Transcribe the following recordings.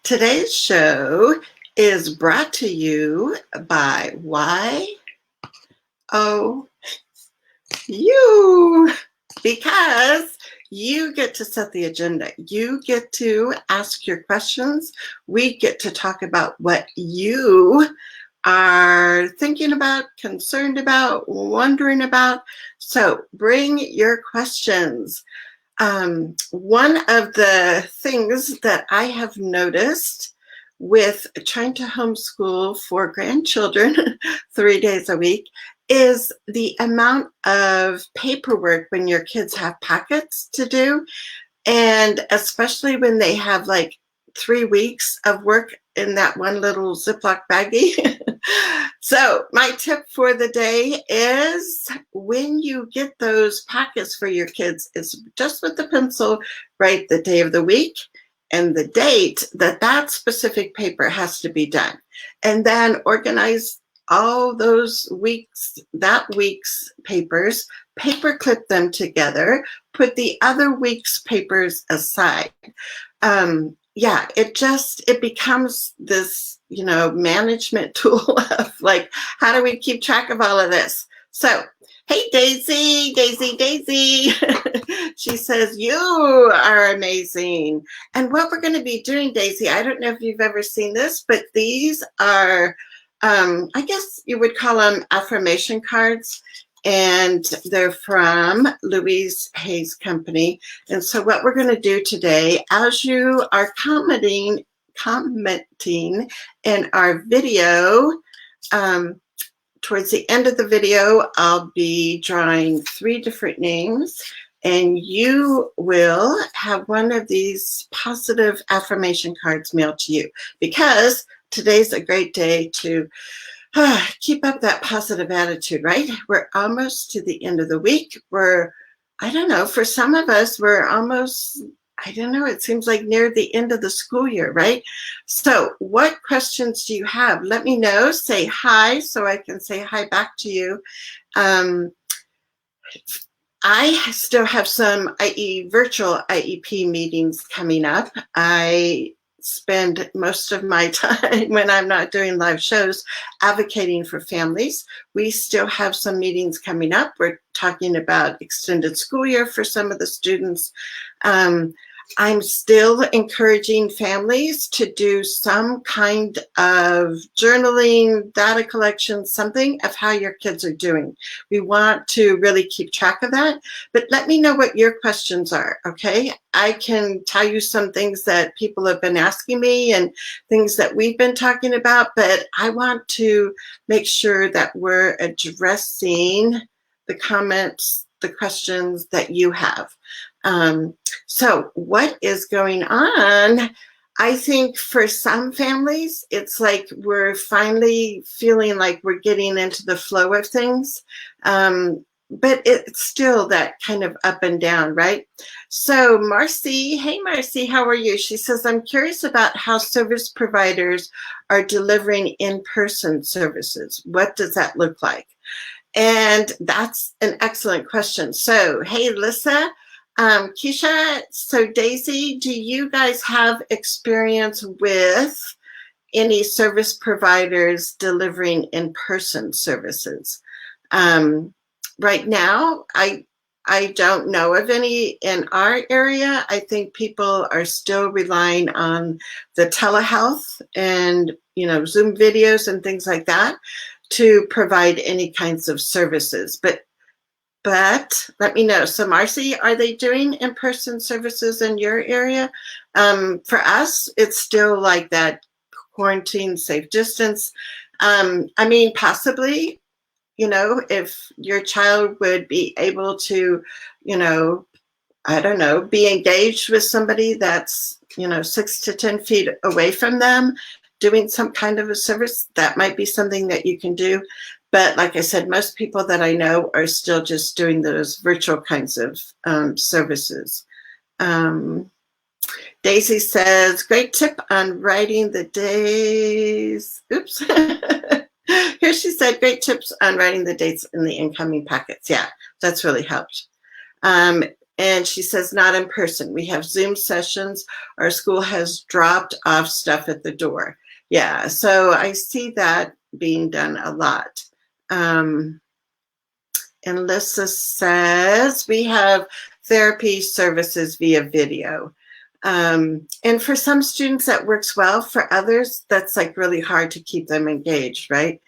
Today's show is brought to you by YOU, because you get to set the agenda. You get to ask your questions. We get to talk about what you are thinking about, concerned about, wondering about. So bring your questions. One of the things that I have noticed with trying to homeschool 4 grandchildren 3 days a week is the amount of paperwork when your kids have packets to do. And especially when they have like 3 weeks of work in that one little Ziploc baggie. So my tip for the day is when you get those packets for your kids, is just with the pencil, write the day of the week and the date that specific paper has to be done. And then organize all those weeks, that week's papers, paper clip them together, put the other week's papers aside. Yeah, it becomes this, management tool of like, how do we keep track of all of this? So, hey, Daisy. She says, you are amazing. And what we're going to be doing, Daisy, I don't know if you've ever seen this, but these are, I guess you would call them affirmation cards. And they're from Louise Hay's company. And so what we're going to do today, as you are commenting in our video, towards the end of the video, I'll be drawing 3 different names, and you will have one of these positive affirmation cards mailed to you, because today's a great day to keep up that positive attitude, right? We're almost to the end of the week. I don't know, for some of us, we're almost, it seems like near the end of the school year, right? So what questions do you have? Let me know. Say hi so I can say hi back to you. I still have some virtual IEP meetings coming up. I spend most of my time when I'm not doing live shows advocating for families. We still have some meetings coming up. We're talking about extended school year for some of the students. I'm still encouraging families to do some kind of journaling, data collection, something of how your kids are doing. We want to really keep track of that, but let me know what your questions are, okay? I can tell you some things that people have been asking me and things that we've been talking about, but I want to make sure that we're addressing the comments, the questions that you have. So what is going on? I think for some families, it's like we're finally feeling like we're getting into the flow of things. But it's still that kind of up and down, right? So Marcy, hey Marcy, how are you? She says, I'm curious about how service providers are delivering in-person services. What does that look like? And that's an excellent question. So, hey, Lissa, Keisha, so Daisy, do you guys have experience with any service providers delivering in-person services? Right now, I don't know of any in our area. I think people are still relying on the telehealth and, Zoom videos and things like that to provide any kinds of services. But let me know. So Marcy, are they doing in-person services in your area? For us, it's still like that quarantine, safe distance. Possibly, if your child would be able to, be engaged with somebody that's, 6 to 10 feet away from them, doing some kind of a service, that might be something that you can do. But like I said, most people that I know are still just doing those virtual kinds of services. Daisy says, great tip on writing the days. Oops. Here she said, great tips on writing the dates in the incoming packets. Yeah, that's really helped. And she says, not in person. We have Zoom sessions. Our school has dropped off stuff at the door. Yeah, so I see that being done a lot. And Lissa says, we have therapy services via video. And for some students that works well. For others, that's like really hard to keep them engaged, right?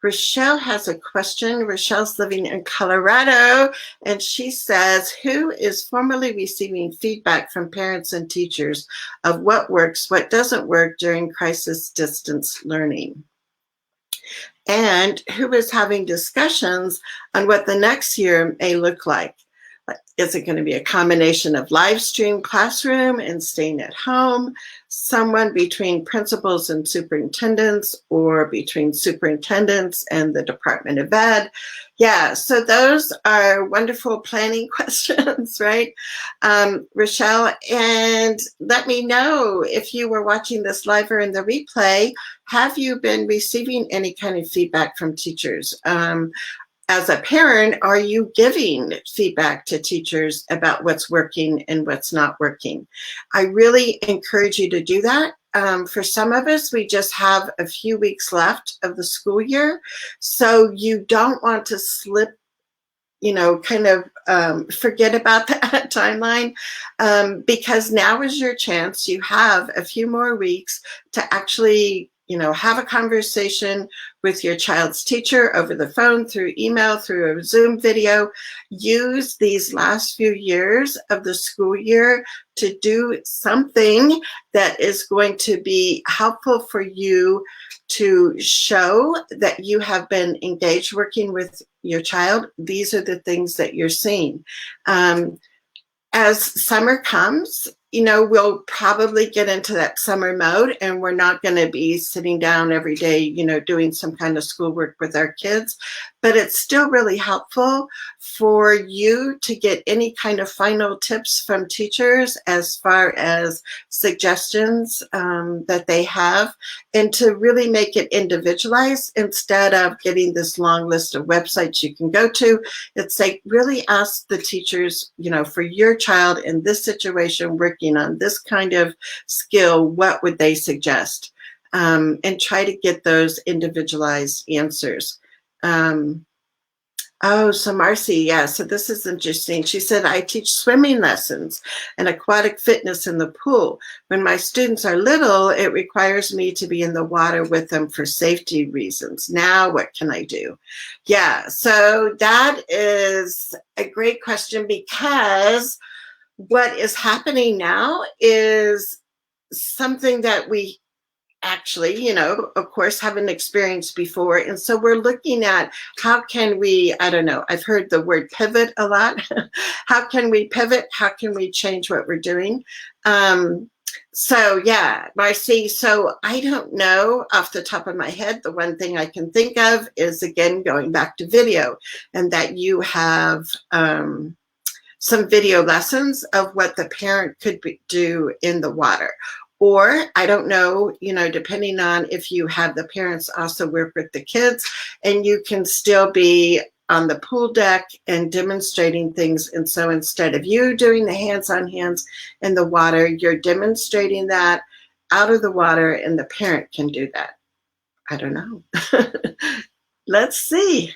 Rochelle has a question. Rochelle's living in Colorado, and she says, who is formally receiving feedback from parents and teachers of what works, what doesn't work during crisis distance learning? And who is having discussions on what the next year may look like? Is it going to be a combination of live stream classroom and staying at home? Someone between principals and superintendents, or between superintendents and the Department of Ed? Yeah, so those are wonderful planning questions, right? Rochelle, and let me know if you were watching this live or in the replay, have you been receiving any kind of feedback from teachers? As a parent, are you giving feedback to teachers about what's working and what's not working? I really encourage you to do that. For some of us, we just have a few weeks left of the school year, so you don't want to slip, kind of forget about that timeline, because now is your chance. You have a few more weeks to actually have a conversation with your child's teacher over the phone, through email, through a Zoom video. Use these last few years of the school year to do something that is going to be helpful for you to show that you have been engaged working with your child. These are the things that you're seeing. As summer comes, we'll probably get into that summer mode, and we're not going to be sitting down every day, doing some kind of schoolwork with our kids. But it's still really helpful for you to get any kind of final tips from teachers as far as suggestions that they have, and to really make it individualized instead of getting this long list of websites you can go to. It's like, really ask the teachers, for your child in this situation, working on this kind of skill, what would they suggest? And try to get those individualized answers. So Marcy, yeah, so this is interesting. She said, I teach swimming lessons and aquatic fitness in the pool. When my students are little, it requires me to be in the water with them for safety reasons. Now, what can I do? Yeah, so that is a great question, because what is happening now is something that we actually, of course, haven't experienced before. And so we're looking at how can we, I don't know, I've heard the word pivot a lot. How can we pivot? How can we change what we're doing? So yeah, Marcy, so I don't know off the top of my head. The one thing I can think of is, again, going back to video, and that you have some video lessons of what the parent could do in the water. Or, I don't know, depending on if you have the parents also work with the kids, and you can still be on the pool deck and demonstrating things. And so instead of you doing the hands-on hands in the water, you're demonstrating that out of the water, and the parent can do that. I don't know. Let's see.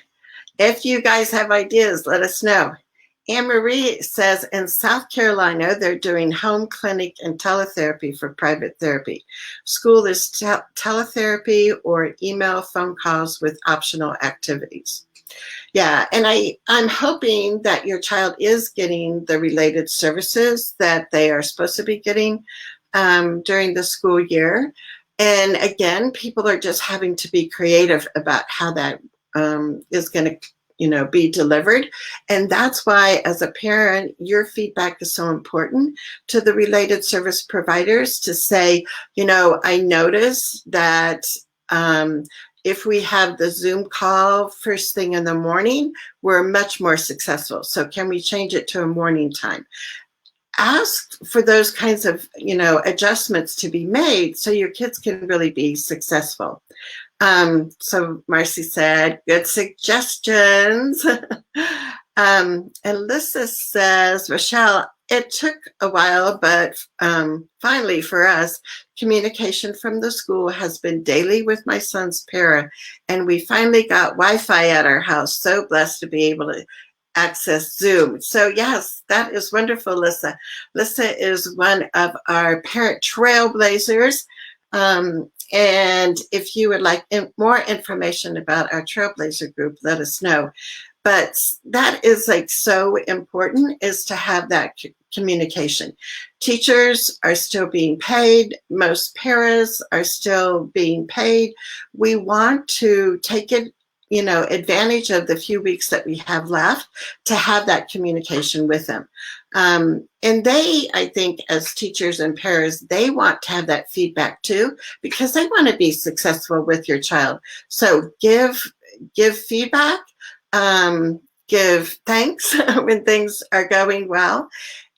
If you guys have ideas, let us know. Anne-Marie says, in South Carolina, they're doing home clinic and teletherapy for private therapy. School is teletherapy or email phone calls with optional activities. Yeah, and I'm hoping that your child is getting the related services that they are supposed to be getting during the school year. And again, people are just having to be creative about how that is going to be delivered. And that's why, as a parent, your feedback is so important to the related service providers, to say, I notice that if we have the Zoom call first thing in the morning, we're much more successful. So can we change it to a morning time? Ask for those kinds of, adjustments to be made so your kids can really be successful. So Marcy said, good suggestions. Alyssa says, Rochelle, it took a while, but finally for us, communication from the school has been daily with my son's para, and we finally got Wi-Fi at our house. So blessed to be able to access Zoom. So yes, that is wonderful, Alyssa. Alyssa is one of our parent trailblazers. And if you would like more information about our Trailblazer group, let us know. But that is like so important, is to have that communication. Teachers are still being paid. Most paras are still being paid. We want to take it, advantage of the few weeks that we have left to have that communication with them. And they, I think, as teachers and paras, they want to have that feedback too, because they want to be successful with your child. So give feedback, give thanks when things are going well.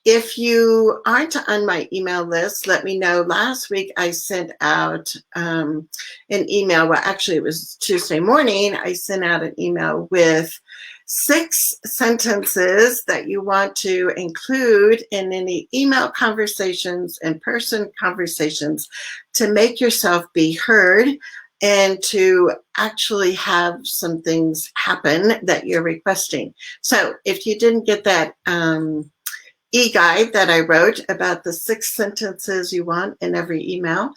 If you aren't on my email list, let me know. Last week I sent out an email. Well, actually it was Tuesday morning. I sent out an email with 6 sentences that you want to include in any email conversations, in-person conversations, to make yourself be heard and to actually have some things happen that you're requesting. So if you didn't get that e-guide that I wrote about the 6 sentences you want in every email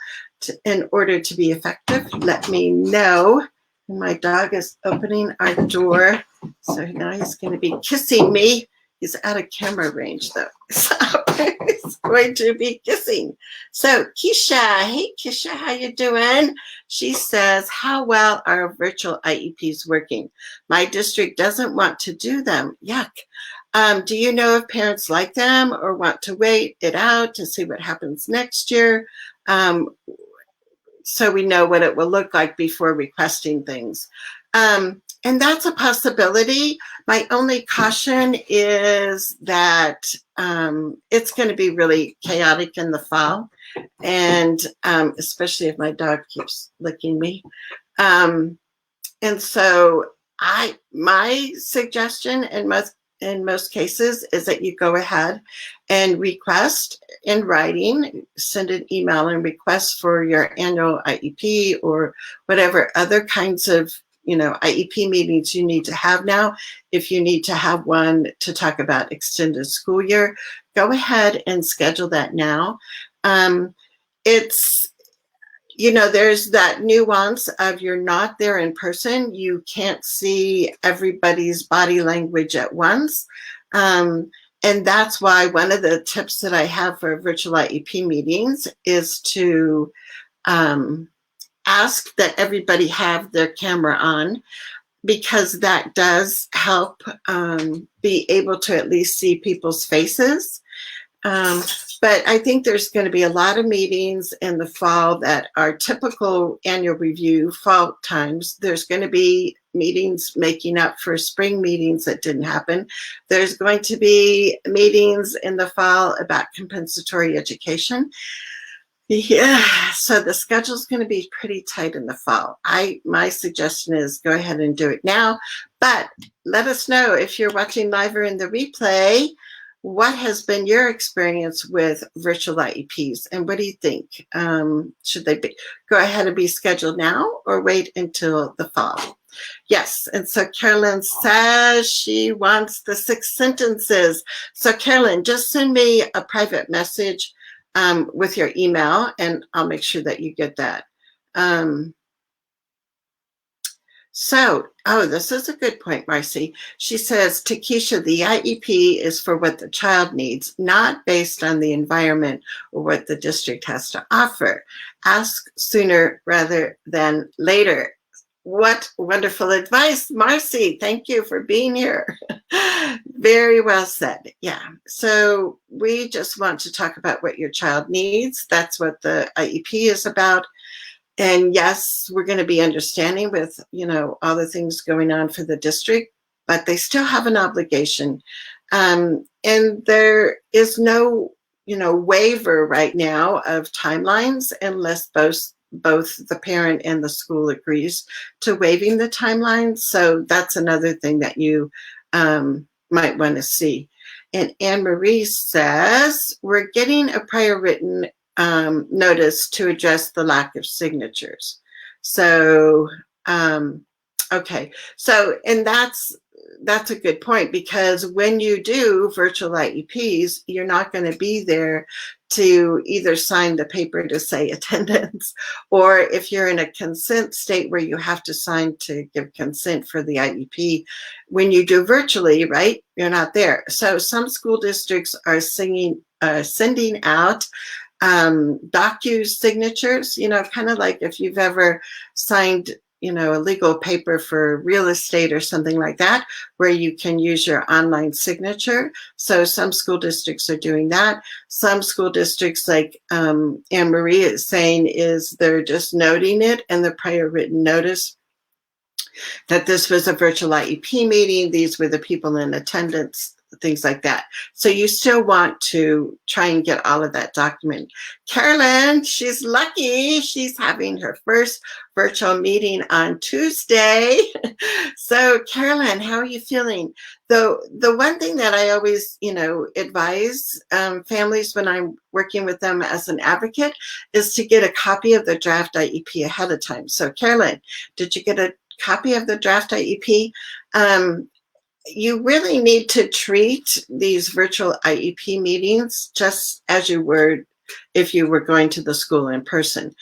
in order to be effective, let me know. My dog is opening our door, so now he's going to be kissing me. He's out of camera range though, so he's going to be kissing. So Keisha, hey Keisha, how you doing? She says, how well are virtual IEPs working? My district doesn't want to do them. Yuck. Do you know if parents like them or want to wait it out to see what happens next year? So we know what it will look like before requesting things. And that's a possibility. My only caution is that it's going to be really chaotic in the fall, and especially if my dog keeps licking me. And so my suggestion in most cases is that you go ahead and request in writing, send an email and request for your annual IEP or whatever other kinds of IEP meetings you need to have now. If you need to have one to talk about extended school year, go ahead and schedule that now. It's there's that nuance of you're not there in person. You can't see everybody's body language at once. And that's why one of the tips that I have for virtual IEP meetings is to ask that everybody have their camera on, because that does help be able to at least see people's faces. But I think there's going to be a lot of meetings in the fall that are typical annual review fall times. There's going to be meetings making up for spring meetings that didn't happen. There's going to be meetings in the fall about compensatory education. Yeah, so the schedule's going to be pretty tight in the fall. My suggestion is go ahead and do it now, but let us know if you're watching live or in the replay. What has been your experience with virtual IEPs, and what do you think? Should they go ahead and be scheduled now or wait until the fall? Yes, and so Carolyn says she wants the 6 sentences. So Carolyn, just send me a private message with your email, and I'll make sure that you get that. This is a good point, Marcy. She says, to Keisha, the IEP is for what the child needs, not based on the environment or what the district has to offer. Ask sooner rather than later. What wonderful advice, Marcy. Thank you for being here. Very well said. Yeah. So we just want to talk about what your child needs. That's what the IEP is about. And yes, we're going to be understanding with, all the things going on for the district, but they still have an obligation. And there is no, waiver right now of timelines unless both both the parent and the school agrees to waiving the timeline. So that's another thing that you might want to see. And Anne Marie says, we're getting a prior written notice to address the lack of signatures. So, okay. So, and that's a good point, because when you do virtual IEPs, you're not going to be there to either sign the paper to say attendance, or if you're in a consent state where you have to sign to give consent for the IEP, when you do virtually, right, you're not there. So some school districts are sending out docu signatures, kind of like if you've ever signed a legal paper for real estate or something like that, where you can use your online signature. So some school districts are doing that. Some school districts, like Anne Marie is saying, they're just noting it in the prior written notice that this was a virtual IEP meeting. These were the people in attendance, things like that. So you still want to try and get all of that document. Carolyn, she's lucky. She's having her first virtual meeting on Tuesday. So Carolyn, how are you feeling? The one thing that I always, advise families when I'm working with them as an advocate is to get a copy of the draft IEP ahead of time. So Carolyn, did you get a copy of the draft IEP? You really need to treat these virtual IEP meetings just as you would if you were going to the school in person.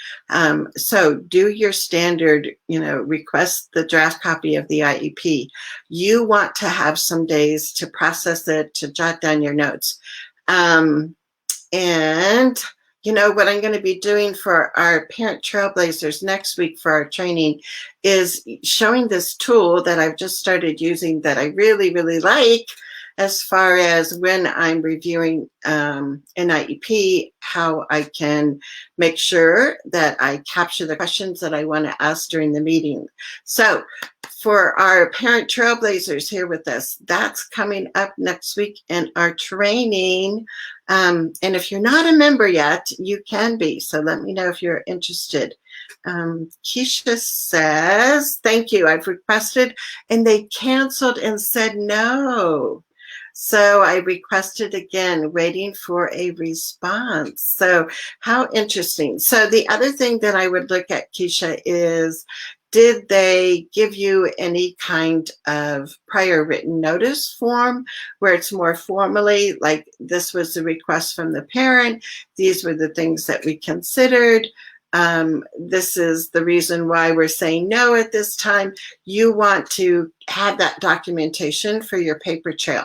So do your standard, request the draft copy of the IEP. You want to have some days to process it, to jot down your notes. And what I'm going to be doing for our parent trailblazers next week for our training is showing this tool that I've just started using that I really, really like, as far as when I'm reviewing an IEP, how I can make sure that I capture the questions that I want to ask during the meeting. So for our parent trailblazers here with us, that's coming up next week in our training. And if you're not a member yet, you can be. So let me know if you're interested. Keisha says, thank you. I've requested and they canceled and said no. So I requested again, waiting for a response. So how interesting. So the other thing that I would look at, Keisha, is did they give you any kind of prior written notice form where it's more formally like this was the request from the parent, these were the things that we considered, this is the reason why we're saying no at this time. You want to have that documentation for your paper trail.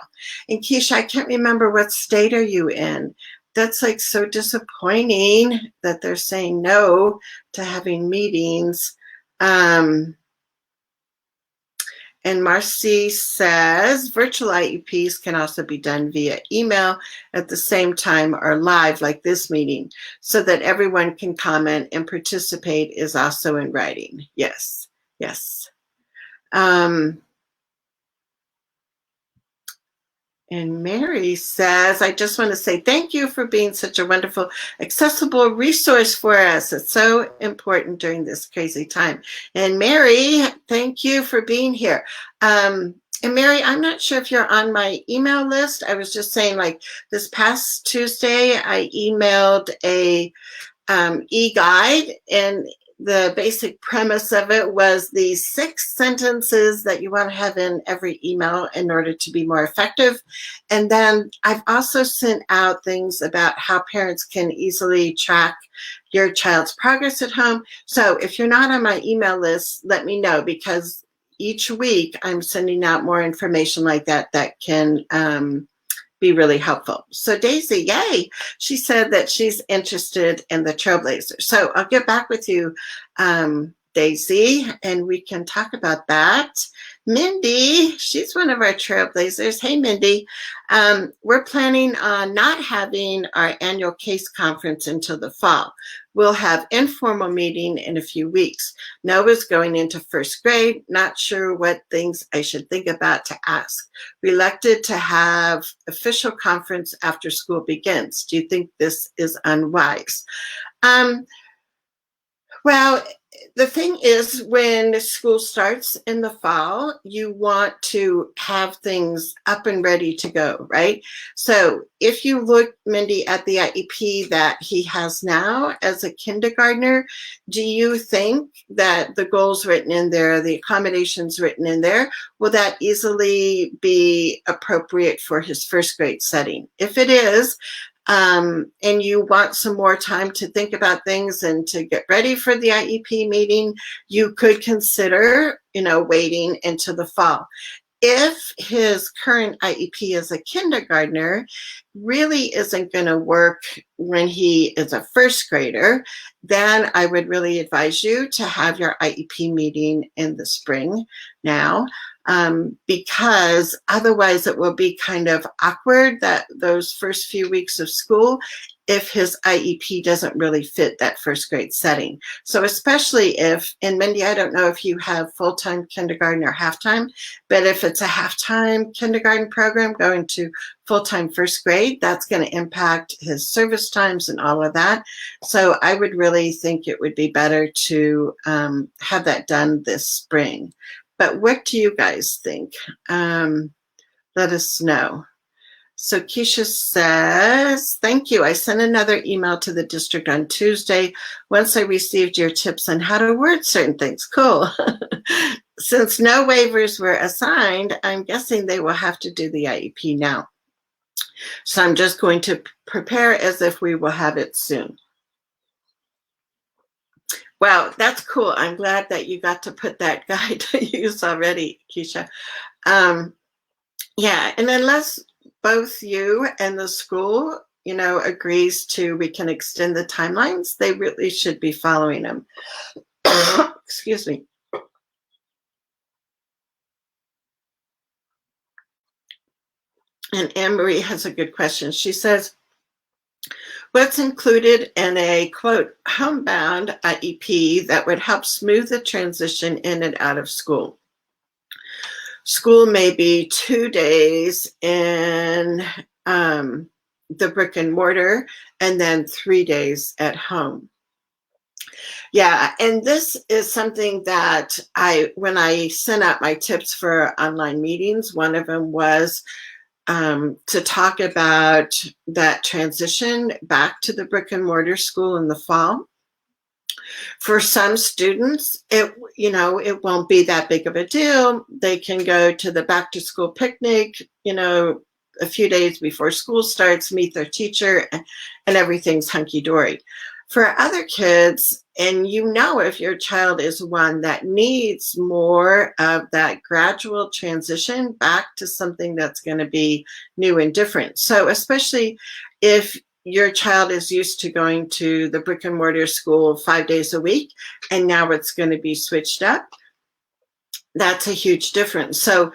And Keisha, I can't remember what state are you in. That's like so disappointing that they're saying no to having meetings. And Marcy says virtual IEPs can also be done via email at the same time or live like this meeting so that everyone can comment and participate is also in writing. Yes, yes. And Mary says, I just want to say thank you for being such a wonderful, accessible resource for us. It's so important during this crazy time. And Mary, thank you for being here. And Mary, I'm not sure if you're on my email list. I was just saying, like this past Tuesday, I emailed a e-guide, and the basic premise of it was the 6 sentences that you want to have in every email in order to be more effective. And then I've also sent out things about how parents can easily track your child's progress at home. So if you're not on my email list, let me know, because each week I'm sending out more information like that that can be really helpful. So Daisy, yay, she said that she's interested in the Trailblazer. So I'll get back with you, Daisy, and we can talk about that. Mindy, she's one of our Trailblazers. Hey, Mindy. We're planning on not having our annual case conference until the fall. We'll have informal meeting in a few weeks. Noah's going into 1st grade, not sure what things I should think about to ask. Reluctant to have official conference after school begins. Do you think this is unwise? Well, the thing is, when school starts in the fall, you want to have things up and ready to go, right? So if you look, Mindy, at the IEP that he has now as a kindergartner, do you think that the goals written in there, the accommodations written in there, will that easily be appropriate for his first grade setting? If it is, and you want some more time to think about things and to get ready for the IEP meeting, you could consider, waiting into the fall. If his current IEP as a kindergartner really isn't going to work when he is a first grader, then I would really advise you to have your IEP meeting in the spring now, because otherwise it will be kind of awkward that those first few weeks of school if his IEP doesn't really fit that first grade setting. So especially if, and Mindy, I don't know if you have full-time kindergarten or half-time, but if it's a half-time kindergarten program going to full-time first grade, that's going to impact his service times and all of that. So I would really think it would be better to have that done this spring. But what do you guys think? Let us know. So Keisha says, thank you. I sent another email to the district on Tuesday once I received your tips on how to word certain things. Cool. Since no waivers were assigned, I'm guessing they will have to do the IEP now. So I'm just going to prepare as if we will have it soon. Wow, that's cool. I'm glad that you got to put that guide to use already, Keisha. Yeah, and unless both you and the school, agrees to, we can extend the timelines, they really should be following them. Excuse me. And Anne-Marie has a good question. She says, what's included in a, quote, homebound IEP that would help smooth the transition in and out of school? School may be 2 days in the brick and mortar and then 3 days at home. Yeah, and this is something that when I sent out my tips for online meetings, one of them was to talk about that transition back to the brick and mortar school in the fall. For some students, it won't be that big of a deal. They can go to the back to school picnic, a few days before school starts, meet their teacher, and everything's hunky-dory. For other kids, and if your child is one that needs more of that gradual transition back to something that's going to be new and different. So especially if your child is used to going to the brick and mortar school 5 days a week, and now it's going to be switched up, that's a huge difference. So,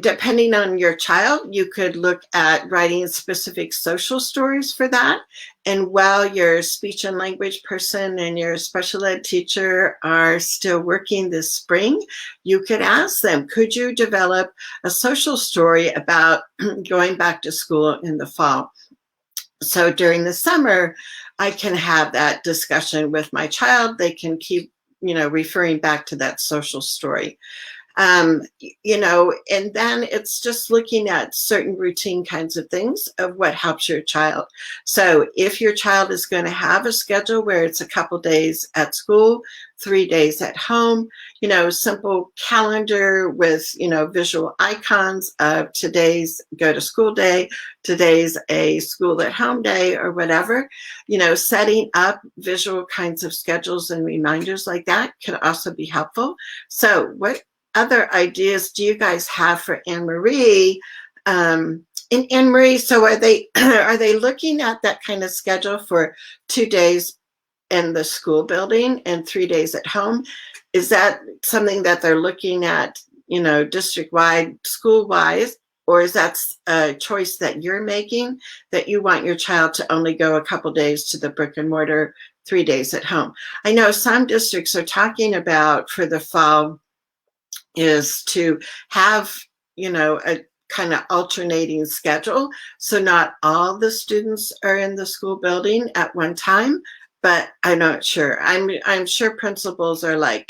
depending on your child, you could look at writing specific social stories for that. And while your speech and language person and your special ed teacher are still working this spring, you could ask them, could you develop a social story about going back to school in the fall? So during the summer, I can have that discussion with my child. They can keep, referring back to that social story. And then it's just looking at certain routine kinds of things of what helps your child. So if your child is going to have a schedule where it's a couple days at school, 3 days at home, simple calendar with, visual icons of today's go to school day, today's a school at home day or whatever, setting up visual kinds of schedules and reminders like that could also be helpful. So what other ideas do you guys have for Anne-Marie? And Anne-Marie, so are they looking at that kind of schedule for 2 days in the school building and 3 days at home? Is that something that they're looking at, district-wide, school-wise, or is that a choice that you're making, that you want your child to only go a couple days to the brick and mortar, 3 days at home? I know some districts are talking about for the fall is to have, a kind of alternating schedule. So not all the students are in the school building at one time, but I'm not sure. I'm sure principals are like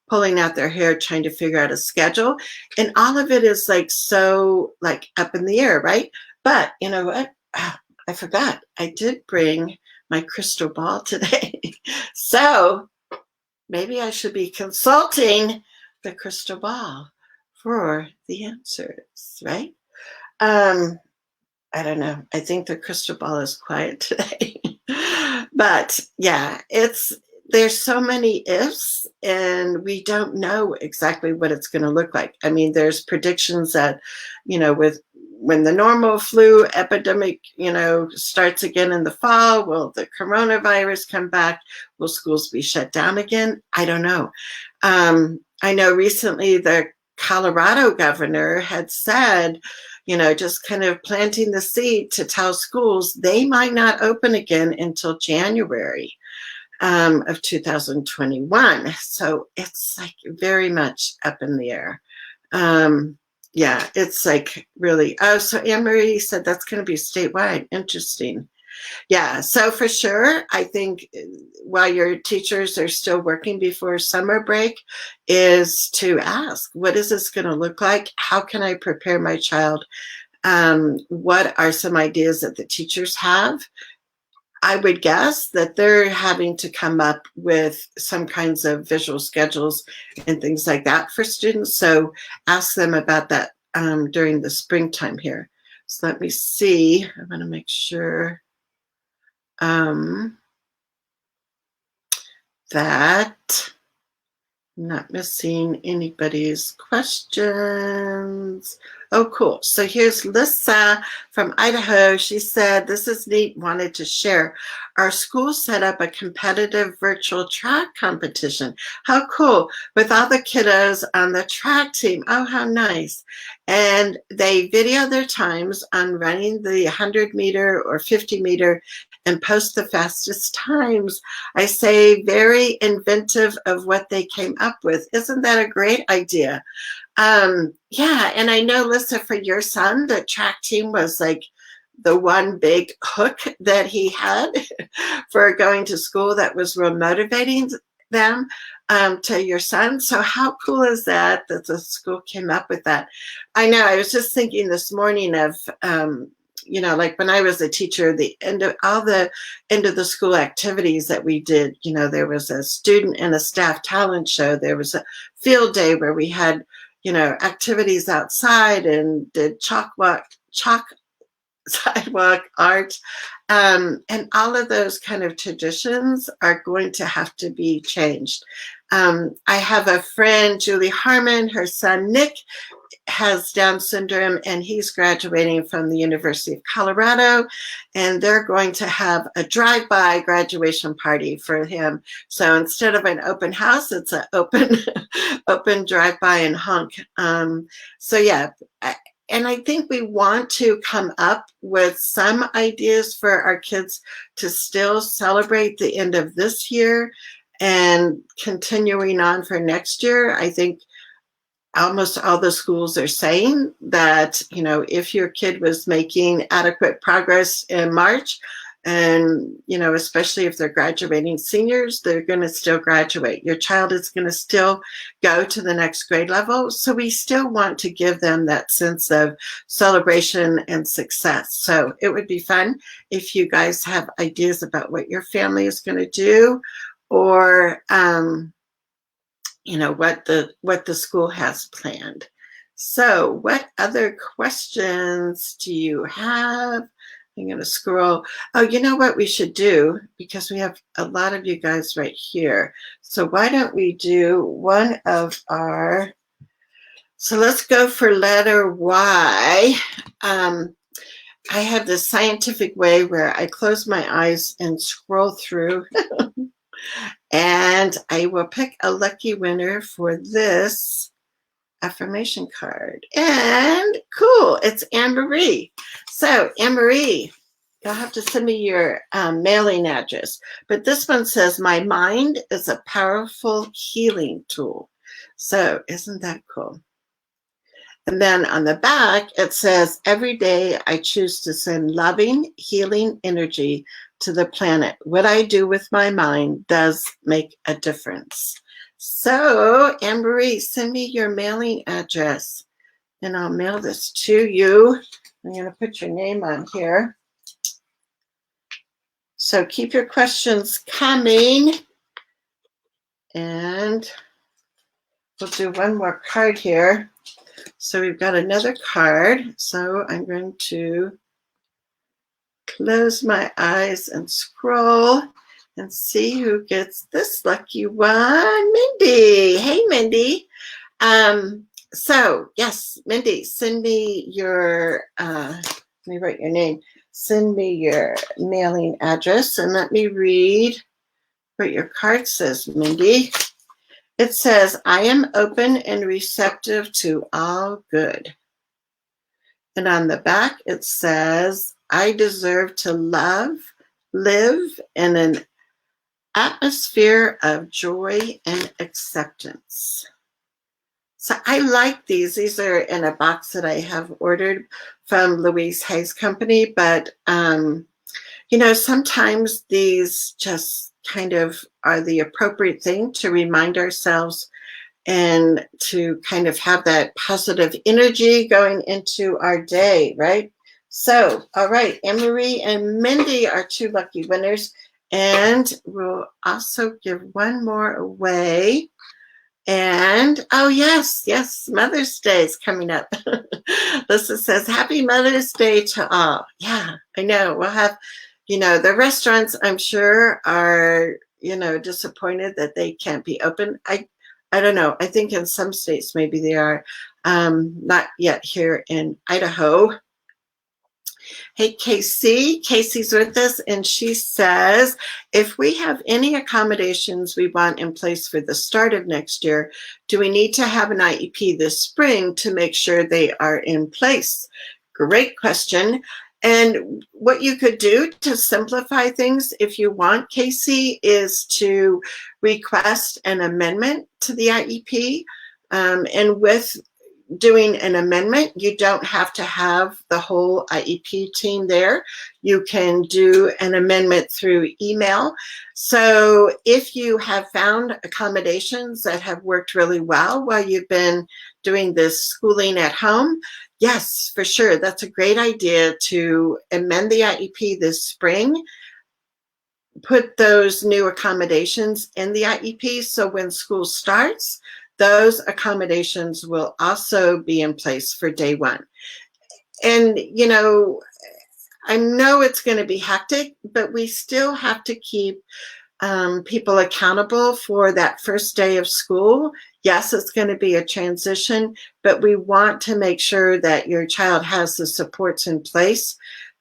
pulling out their hair trying to figure out a schedule, and all of it is like so like up in the air, right? But you know what? I forgot. I did bring my crystal ball today. So maybe I should be consulting the crystal ball for the answers, right? I don't know. I think the crystal ball is quiet today. But yeah, there's so many ifs and we don't know exactly what it's going to look like. I mean, there's predictions that, with when the normal flu epidemic, starts again in the fall, will the coronavirus come back? Will schools be shut down again? I don't know. I know recently the Colorado governor had said, just kind of planting the seed to tell schools they might not open again until January of 2021. So it's like very much up in the air. Yeah, it's like really. Oh, so Anne Marie said that's going to be statewide. Interesting. Yeah, so for sure, I think while your teachers are still working before summer break, is to ask, what is this going to look like? How can I prepare my child? What are some ideas that the teachers have? I would guess that they're having to come up with some kinds of visual schedules and things like that for students. So ask them about that during the springtime here. So let me see. I want to make sure that I'm not missing anybody's questions. Oh, cool. So here's Lissa from Idaho. She said, this is neat, wanted to share. Our school set up a competitive virtual track competition. How cool. With all the kiddos on the track team. Oh, how nice. And they video their times on running the 100-meter or 50-meter and post the fastest times. I say very inventive of what they came up with. Isn't that a great idea? Yeah, and I know, Lisa, for your son, the track team was like the one big hook that he had for going to school that was real motivating them to your son. So how cool is that the school came up with that? I know, I was just thinking this morning of like when I was a teacher, the end of the school activities that we did, there was a student and a staff talent show. There was a field day where we had, activities outside and did chalk sidewalk art. And all of those kind of traditions are going to have to be changed. I have a friend, Julie Harmon, her son, Nick, has Down syndrome, and he's graduating from the University of Colorado, and they're going to have a drive-by graduation party for him. So instead of an open house, it's an open drive-by and honk. So yeah, and I think we want to come up with some ideas for our kids to still celebrate the end of this year and continuing on for next year. I think almost all the schools are saying that, if your kid was making adequate progress in March, and, especially if they're graduating seniors, they're going to still graduate. Your child is going to still go to the next grade level. So we still want to give them that sense of celebration and success. So it would be fun if you guys have ideas about what your family is going to do, or, what the school has planned. So what other questions do you have? I'm going to scroll. Oh, you know what we should do, because we have a lot of you guys right here. So why don't we do one of our, so let's go for letter Y. I have this scientific way where I close my eyes and scroll through and I will pick a lucky winner for this affirmation card. And cool, it's Anne-Marie. So Anne-Marie, you'll have to send me your mailing address. But this one says, my mind is a powerful healing tool. So isn't that cool? And then on the back, it says, every day I choose to send loving, healing energy to the planet. What I do with my mind does make a difference. So, Anne-Marie, send me your mailing address and I'll mail this to you. I'm going to put your name on here. So keep your questions coming. And we'll do one more card here. So we've got another card. So I'm going to close my eyes and scroll and see who gets this lucky one. Mindy. Hey, Mindy. So yes, Mindy, send me your, let me write your name. Send me your mailing address and let me read what your card says, Mindy. It says, I am open and receptive to all good. And on the back, it says, I deserve to love, live in an atmosphere of joy and acceptance. So I like these. These are in a box that I have ordered from Louise Hay's company. But, you know, sometimes these just kind of are the appropriate thing to remind ourselves and to kind of have that positive energy going into our day, right? So, all right, Anne-Marie and Mindy are two lucky winners. And we'll also give one more away. And, oh, yes, Mother's Day is coming up. Lisa says, Happy Mother's Day to all. Yeah, I know. We'll have, you know, the restaurants, I'm sure, are, you know, disappointed that they can't be open. I don't know. I think in some states maybe they are. Not yet here in Idaho. Hey, Casey. Casey's with us, and she says, if we have any accommodations we want in place for the start of next year, do we need to have an IEP this spring to make sure they are in place? Great question. And what you could do to simplify things, if you want, Casey, is to request an amendment to the IEP. And with doing an amendment, you don't have to have the whole IEP team there. You can do an amendment through email. So if you have found accommodations that have worked really well while you've been doing this schooling at home, yes, for sure, that's a great idea to amend the IEP this spring. Put those new accommodations in the IEP so when school starts, those accommodations will also be in place for day one. And, you know, I know it's going to be hectic, but we still have to keep people accountable for that first day of school. Yes, it's going to be a transition, but we want to make sure that your child has the supports in place.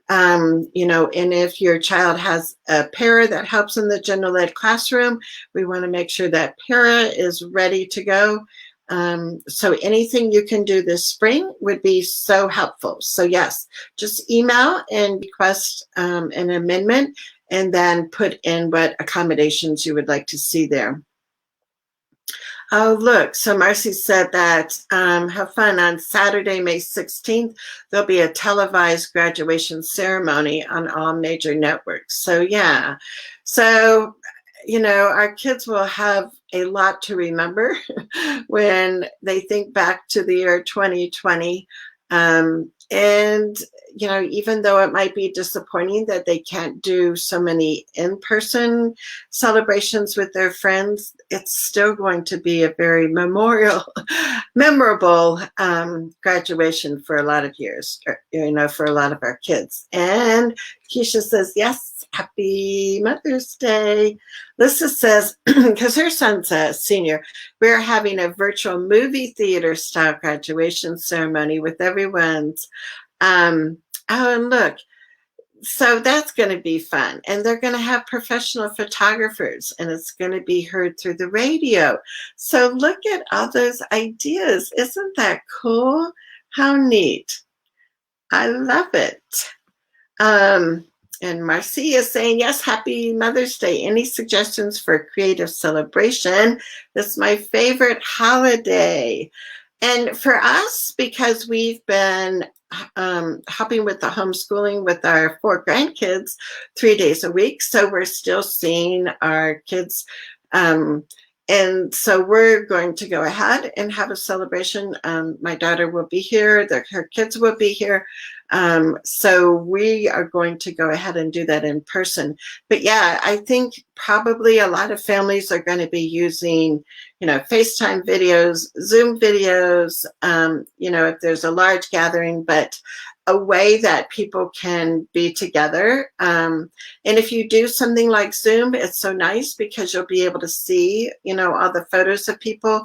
You know, and if your child has a para that helps in the general ed classroom, we want to make sure that para is ready to go. So anything you can do this spring would be so helpful. So yes, just email and request an amendment and then put in what accommodations you would like to see there. Oh, look, so Marcy said that have fun on Saturday, May 16th. There'll be a televised graduation ceremony on all major networks. So, yeah. So, you know, our kids will have a lot to remember when they think back to the year 2020. And, you know, even though it might be disappointing that they can't do so many in-person celebrations with their friends, it's still going to be a very memorable graduation for a lot of years, you know, for a lot of our kids. And Keisha says, yes, happy Mother's Day. Lisa says, because her son's a senior, we're having a virtual movie theater style graduation ceremony with everyone's. Oh, and look, so that's going to be fun. And they're going to have professional photographers and it's going to be heard through the radio. So look at all those ideas. Isn't that cool? How neat. I love it. And Marcia is saying, yes, happy Mother's Day. Any suggestions for creative celebration? This is my favorite holiday. And for us, because we've been helping with the homeschooling with our 4 grandkids 3 days a week, so we're still seeing our kids. And so we're going to go ahead and have a celebration. My daughter will be here, her kids will be here. So we are going to go ahead and do that in person. But yeah, I think probably a lot of families are going to be using, FaceTime videos, Zoom videos, if there's a large gathering, but a way that people can be together. And if you do something like Zoom, it's so nice because you'll be able to see, all the photos of people.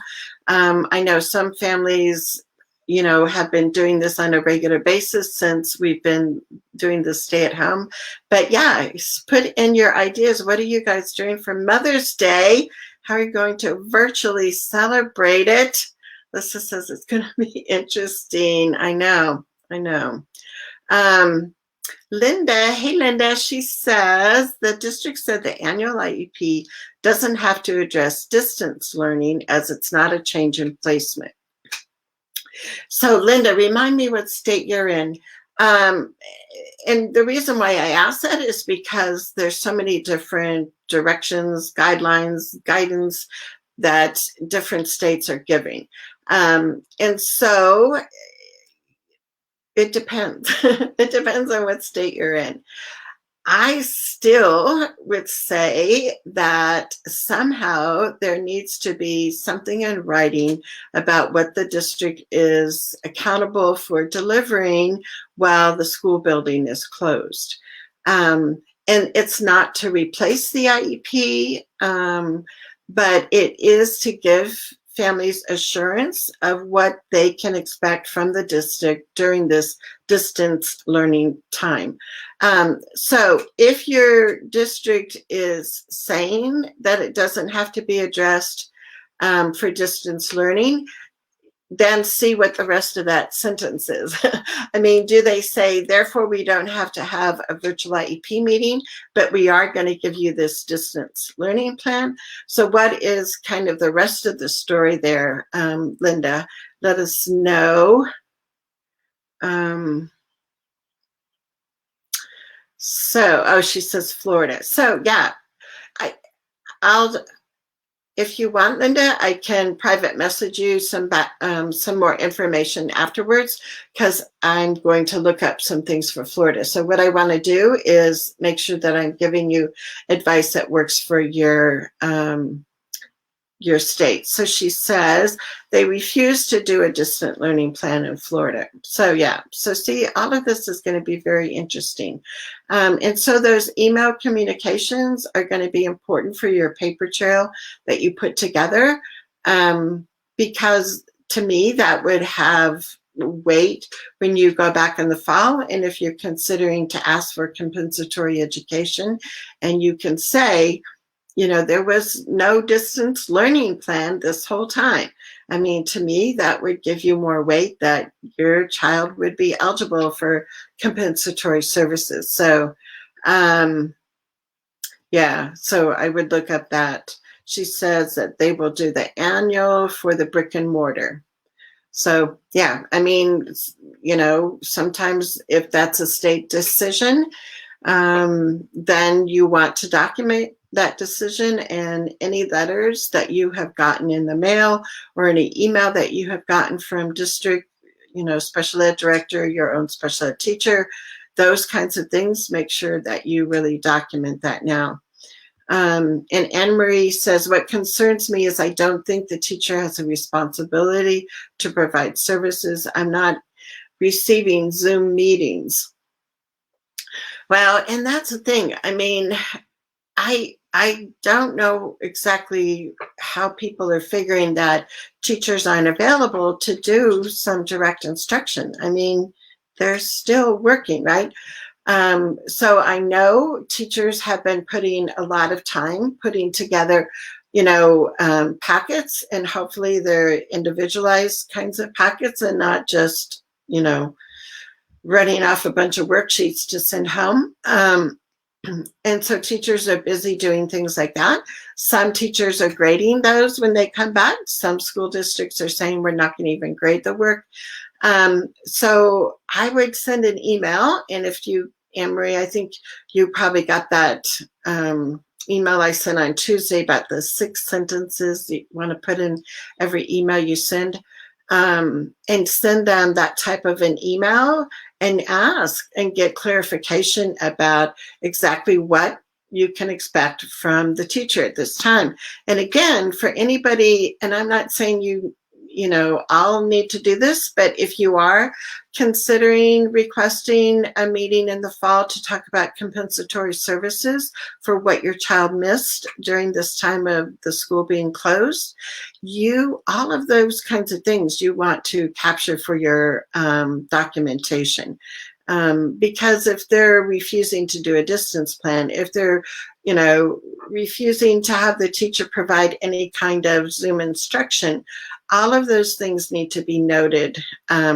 I know some families, have been doing this on a regular basis since we've been doing the stay at home. But yeah, put in your ideas. What are you guys doing for Mother's Day? How are you going to virtually celebrate it? Lisa says it's going to be interesting. I know. Linda, hey Linda, she says the district said the annual IEP doesn't have to address distance learning as it's not a change in placement. So Linda, remind me what state you're in. And the reason why I ask that is because there's so many different directions, guidelines, guidance that different states are giving. And so it depends. It depends on what state you're in. I still would say that somehow there needs to be something in writing about what the district is accountable for delivering while the school building is closed. And it's not to replace the IEP, but it is to give families assurance of what they can expect from the district during this distance learning time. So if your district is saying that it doesn't have to be addressed for distance learning, then see what the rest of that sentence is. I mean, do they say, therefore, we don't have to have a virtual IEP meeting, but we are going to give you this distance learning plan? So what is kind of the rest of the story there, Linda? Let us know. She says Florida. So yeah, I'll, if you want, Linda, I can private message you some more information afterwards, because I'm going to look up some things for Florida. So what I want to do is make sure that I'm giving you advice that works for your state. So she says they refuse to do a distant learning plan in Florida. So yeah, so see, all of this is going to be very interesting. And so those email communications are going to be important for your paper trail that you put together, because to me, that would have weight when you go back in the fall. And if you're considering to ask for compensatory education, and you can say, there was no distance learning plan this whole time. I mean, to me, that would give you more weight that your child would be eligible for compensatory services. So, yeah, so I would look up that. She says that they will do the annual for the brick and mortar. So, yeah, I mean, sometimes if that's a state decision, then you want to document that decision, and any letters that you have gotten in the mail or any email that you have gotten from district, special ed director, your own special ed teacher, those kinds of things, make sure that you really document that now. And Anne-Marie says, what concerns me is I don't think the teacher has a responsibility to provide services. I'm not receiving Zoom meetings. Well, and that's the thing. I mean, I don't know exactly how people are figuring that teachers aren't available to do some direct instruction. I mean, they're still working, right? So I know teachers have been putting a lot of time putting together, packets, and hopefully they're individualized kinds of packets and not just, running off a bunch of worksheets to send home. And so teachers are busy doing things like that. Some teachers are grading those when they come back. Some school districts are saying we're not going to even grade the work. So I would send an email, and if you, Anne-Marie, I think you probably got that email I sent on Tuesday about the 6 sentences you want to put in every email you send, and send them that type of an email and ask and get clarification about exactly what you can expect from the teacher at this time. And again, for anybody, and I'm not saying you I'll need to do this, but if you are considering requesting a meeting in the fall to talk about compensatory services for what your child missed during this time of the school being closed, all of those kinds of things you want to capture for your documentation. Because if they're refusing to do a distance plan, if they're, refusing to have the teacher provide any kind of Zoom instruction, all of those things need to be noted,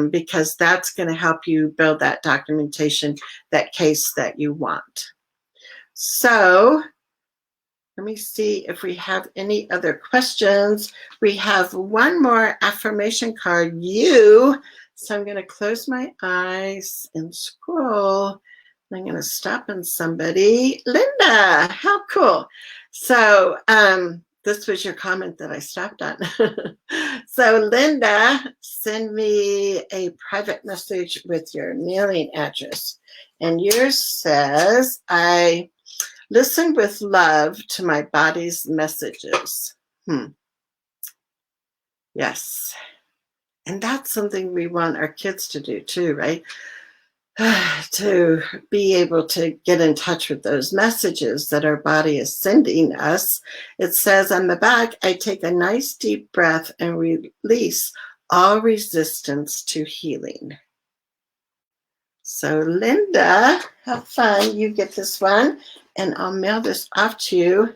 because that's going to help you build that documentation, that case that you want. So let me see if we have any other questions. We have one more affirmation card, you. So I'm going to close my eyes and scroll. I'm going to stop on somebody. Linda, how cool. So this was your comment that I stopped on. So Linda, send me a private message with your mailing address. And yours says, I listen with love to my body's messages. Yes. And that's something we want our kids to do too, right? To be able to get in touch with those messages that our body is sending us. It says on the back, I take a nice deep breath and release all resistance to healing. So Linda, have fun. You get this one, and I'll mail this off to you.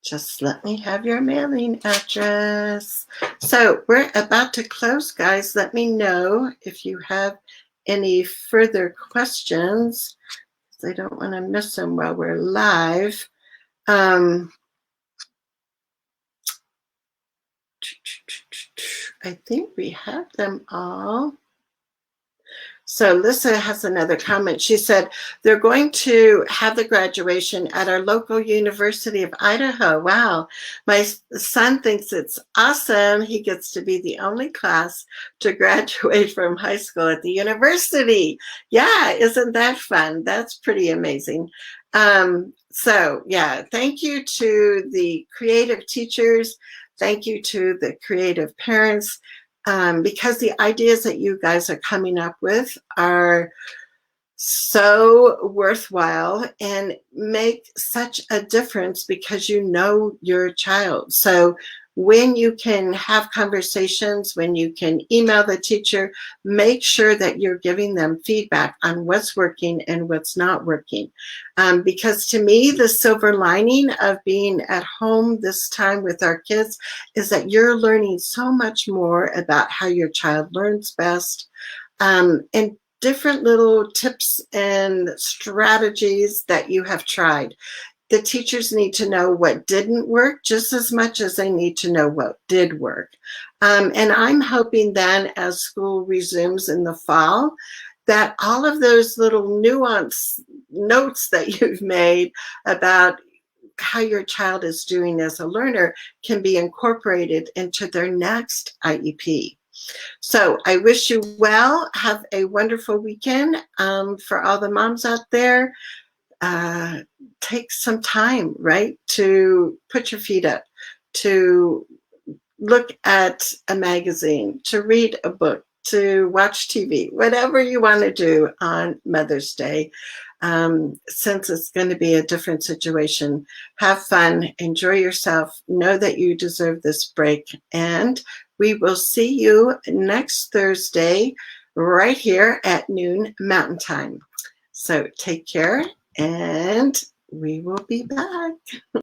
Just let me have your mailing address. So we're about to close, guys. Let me know if you have any further questions. I don't want to miss them while we're live. I think we have them all. So Lissa has another comment. She said, they're going to have the graduation at our local University of Idaho. Wow. My son thinks it's awesome. He gets to be the only class to graduate from high school at the university. Yeah, isn't that fun? That's pretty amazing. So yeah, thank you to the creative teachers. Thank you to the creative parents. Because the ideas that you guys are coming up with are so worthwhile and make such a difference because you know your child. So when you can have conversations, when you can email the teacher, make sure that you're giving them feedback on what's working and what's not working. Because to me, the silver lining of being at home this time with our kids is that you're learning so much more about how your child learns best, and different little tips and strategies that you have tried. The teachers need to know what didn't work just as much as they need to know what did work. And I'm hoping then as school resumes in the fall, that all of those little nuance notes that you've made about how your child is doing as a learner can be incorporated into their next IEP. So I wish you well. Have a wonderful weekend. For all the moms out there, take some time, right, to put your feet up, to look at a magazine, to read a book, to watch TV, whatever you want to do on Mother's Day. Since it's going to be a different situation, have fun, enjoy yourself, know that you deserve this break, and we will see you next Thursday right here at noon Mountain Time. So take care, and we will be back.